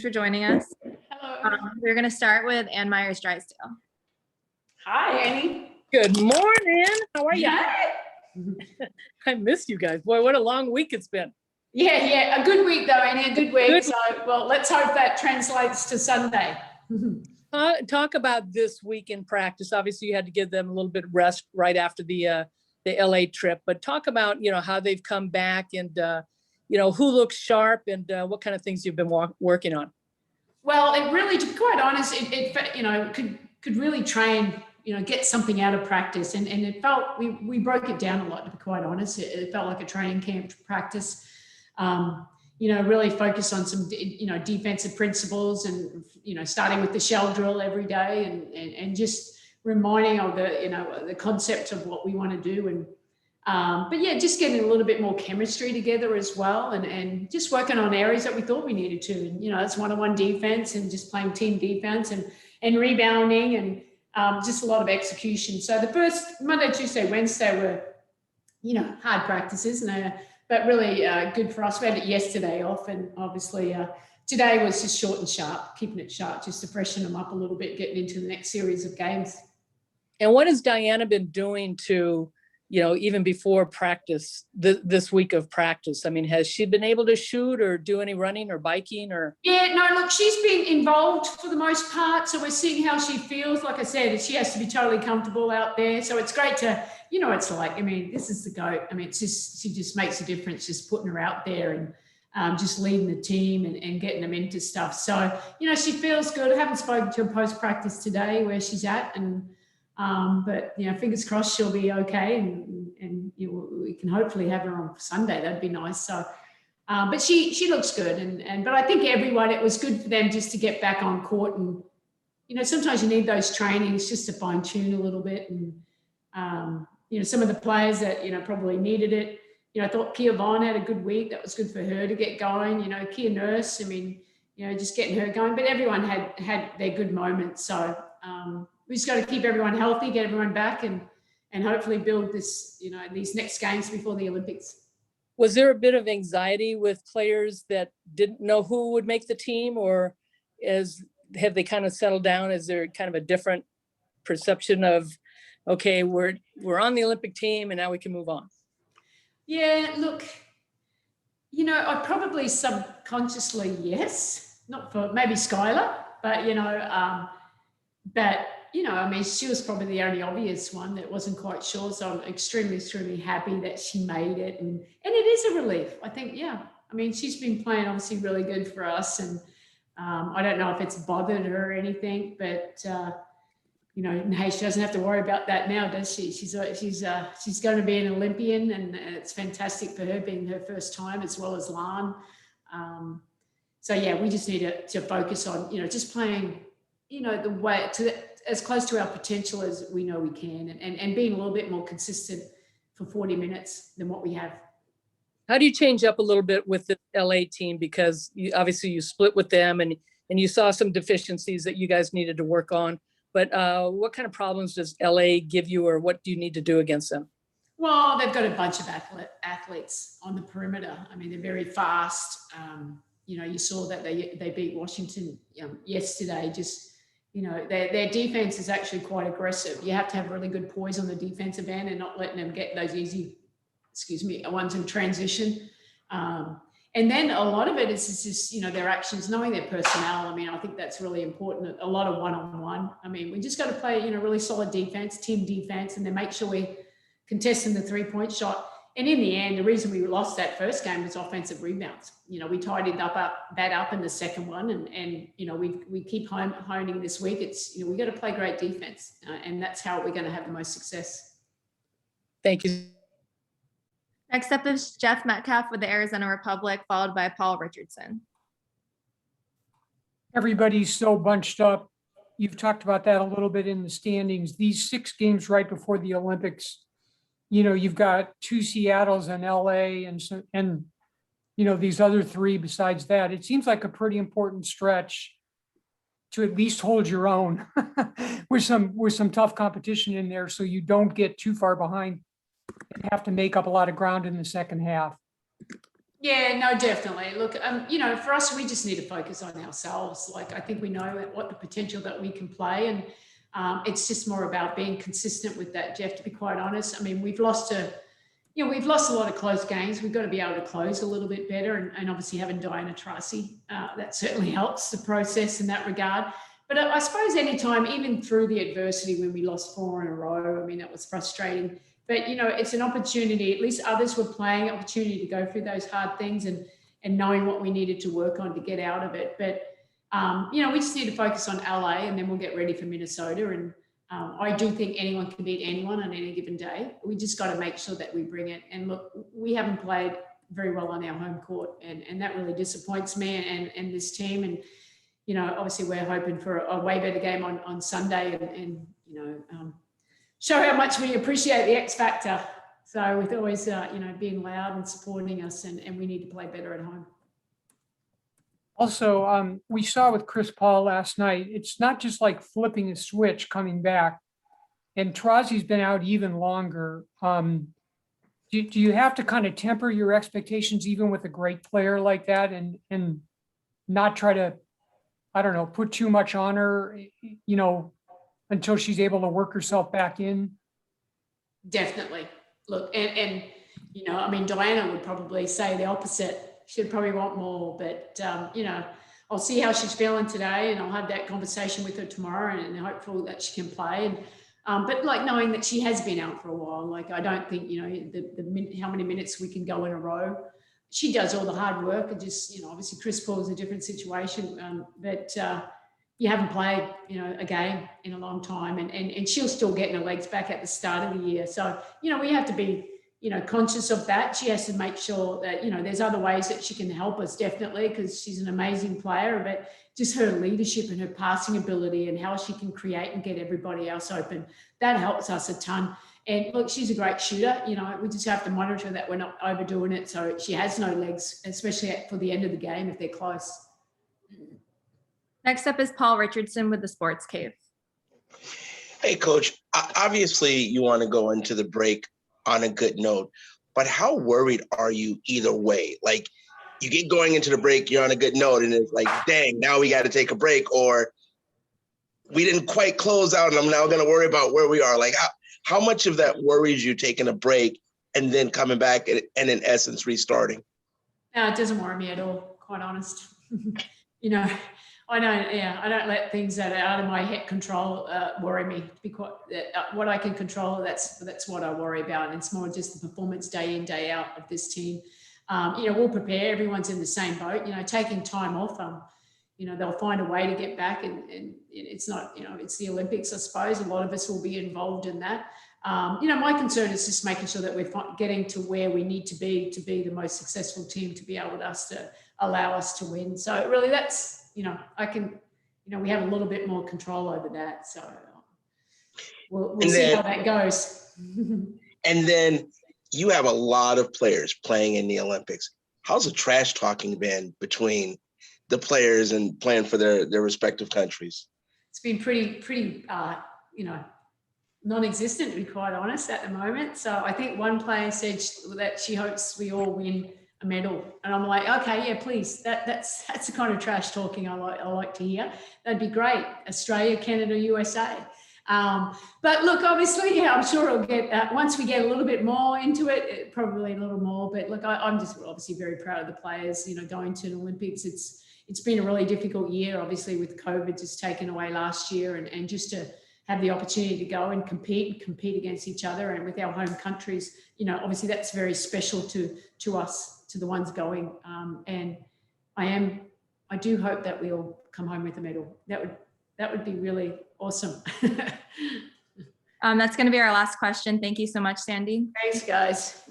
For joining us. Hello. We're going to start with Ann Myers Drysdale. Hi, Annie. Good morning. How are you? Hey. I missed you guys. Boy, what a long week it's been. Yeah. A good week, though, Annie. A good week. Good. So, well, let's hope that translates to Sunday. Talk about this week in practice. Obviously, you had to give them a little bit of rest right after the LA trip, but talk about, how they've come back and, who looks sharp and what kind of things you've been working on. Well, it really, to be quite honest, it could really train, get something out of practice. And it felt, we broke it down a lot, to be quite honest. It felt like a training camp practice. Really focus on some, defensive principles and, starting with the shell drill every day and just reminding of the concept of what we want to do. And, but yeah, just getting a little bit more chemistry together as well and just working on areas that we thought we needed to. And, it's one-on-one defense and just playing team defense and rebounding and just a lot of execution. So the first Monday, Tuesday, Wednesday were, hard practices but really good for us. We had it yesterday off, and obviously today was just short and sharp, keeping it sharp, just to freshen them up a little bit, getting into the next series of games. And what has Diana been doing to, even before practice, this week of practice? I mean, has she been able to shoot or do any running or biking or? Yeah, no, look, she's been involved for the most part. So we're seeing how she feels. Like I said, she has to be totally comfortable out there. So it's great to, it's like, this is the GOAT. It's just, she just makes a difference, just putting her out there and just leading the team and getting them into stuff. So, she feels good. I haven't spoken to her post-practice today where she's at but fingers crossed she'll be okay and we can hopefully have her on Sunday. That'd be nice. So but she looks good but I think everyone, it was good for them just to get back on court and sometimes you need those trainings just to fine tune a little bit and some of the players that probably needed it. I thought Kia Vaughn had a good week. That was good for her to get going. Kia Nurse, just getting her going, but everyone had their good moments. So we just got to keep everyone healthy, get everyone back and hopefully build this, these next games before the Olympics. Was there a bit of anxiety with players that didn't know who would make the team, or have they kind of settled down? Is there kind of a different perception of, okay, we're on the Olympic team and now we can move on? Yeah, look, I probably subconsciously, yes, not for maybe Skylar, but, she was probably the only obvious one that wasn't quite sure. So I'm extremely, extremely happy that she made it. And it is a relief. I think, she's been playing obviously really good for us. And I don't know if it's bothered her or anything, but, hey, she doesn't have to worry about that now, does she? She's going to be an Olympian and it's fantastic for her being her first time as well as Lan. So yeah, we just need to focus on, just playing, the way as close to our potential as we know we can and being a little bit more consistent for 40 minutes than what we have. How do you change up a little bit with the LA team? Because obviously you split with them and you saw some deficiencies that you guys needed to work on. But what kind of problems does LA give you, or what do you need to do against them? Well, they've got a bunch of athletes on the perimeter. They're very fast. You saw that they beat Washington yesterday. Just, their defense is actually quite aggressive. You have to have really good poise on the defensive end and not letting them get those easy, ones in transition. And then a lot of it is just, their actions, knowing their personnel. I think that's really important. A lot of one-on-one. We just got to play, really solid defense, team defense, and then make sure we contest in the three-point shot. And in the end, the reason we lost that first game was offensive rebounds. We tidied that up in the second one, and we keep honing this week. It's we got to play great defense, and that's how we're going to have the most success. Thank you. Next up is Jeff Metcalf with the Arizona Republic, followed by Paul Richardson. Everybody's so bunched up. You've talked about that a little bit in the standings. These 6 games right before the Olympics, you've got 2 Seattles and LA and these other 3 besides that. It seems like a pretty important stretch to at least hold your own with some tough competition in there, so you don't get too far behind and have to make up a lot of ground in the second half. Yeah, no, definitely. Look, you know, for us, we just need to focus on ourselves. Like, I think we know what the potential that we can play, and it's just more about being consistent with that, Jeff, to be quite honest. I mean, we've lost a lot of close games. We've got to be able to close a little bit better, and obviously having Diana Taurasi, that certainly helps the process in that regard. But I suppose anytime, even through the adversity when we lost 4 in a row, I mean, that was frustrating. But, you know, it's an opportunity, at least others were playing, opportunity to go through those hard things and knowing what we needed to work on to get out of it. But, you know, we just need to focus on LA, and then we'll get ready for Minnesota. And I do think anyone can beat anyone on any given day. We just got to make sure that we bring it. And look, we haven't played very well on our home court, and that really disappoints me and this team. And, you know, obviously we're hoping for a way better game on Sunday and you know, show how much we appreciate the X factor. So with always, you know, being loud and supporting us, and we need to play better at home. Also, we saw with Chris Paul last night, it's not just like flipping a switch coming back, and Taurasi's been out even longer. Do you have to kind of temper your expectations even with a great player like that, and not try to, I don't know, put too much on her, you know, until she's able to work herself back in? Definitely. Look, and you know, I mean, Diana would probably say the opposite. She'd probably want more, but you know, I'll see how she's feeling today, and I'll have that conversation with her tomorrow, and hopeful that she can play. And but like knowing that she has been out for a while, like I don't think, you know, how many minutes we can go in a row. She does all the hard work, and just, you know, obviously Chris Paul is a different situation, but you haven't played, you know, a game in a long time, and she'll still get her legs back at the start of the year. So, you know, we have to be, you know, conscious of that. She has to make sure that, you know, there's other ways that she can help us, definitely, because she's an amazing player, but just her leadership and her passing ability and how she can create and get everybody else open, that helps us a ton. And look, she's a great shooter. You know, we just have to monitor that we're not overdoing it, so she has no legs, especially for the end of the game if they're close. Next up is Paul Richardson with the Sports Cave. Hey, Coach, obviously you want to go into the break on a good note, but how worried are you either way? Like, you get going into the break, you're on a good note, and it's like, dang, now we got to take a break, or we didn't quite close out, and I'm now going to worry about where we are. Like, how much of that worries you taking a break and then coming back and in essence restarting? No, it doesn't worry me at all, quite honest. You know, I don't let things that are out of my head control worry me. Because what I can control, that's what I worry about. And it's more just the performance day in, day out of this team. You know, we'll prepare. Everyone's in the same boat. You know, taking time off. You know, they'll find a way to get back, and it's not, you know, it's the Olympics, I suppose. A lot of us will be involved in that. You know, my concern is just making sure that we're getting to where we need to be the most successful team, to be able to allow us to win. So really, that's, you know, I can, you know, we have a little bit more control over that. So we'll see how that goes. And then you have a lot of players playing in the Olympics. How's the trash talking been between the players and playing for their respective countries? It's been pretty, you know, non-existent, to be quite honest, at the moment. So I think one player said that she hopes we all win a medal, and I'm like, okay, yeah, please. That's the kind of trash talking I like to hear. That'd be great. Australia, Canada, USA. But look, obviously, yeah, I'm sure it'll get once we get a little bit more into it, probably a little more. But look, I'm just obviously very proud of the players. You know, going to the Olympics, it's been a really difficult year, obviously, with COVID just taken away last year, and just to have the opportunity to go and compete against each other and with our home countries, you know, obviously that's very special to us, to the ones going. And I do hope that we'll come home with a medal. That would be really awesome. That's going to be our last question. Thank you so much, Sandy. Thanks, guys.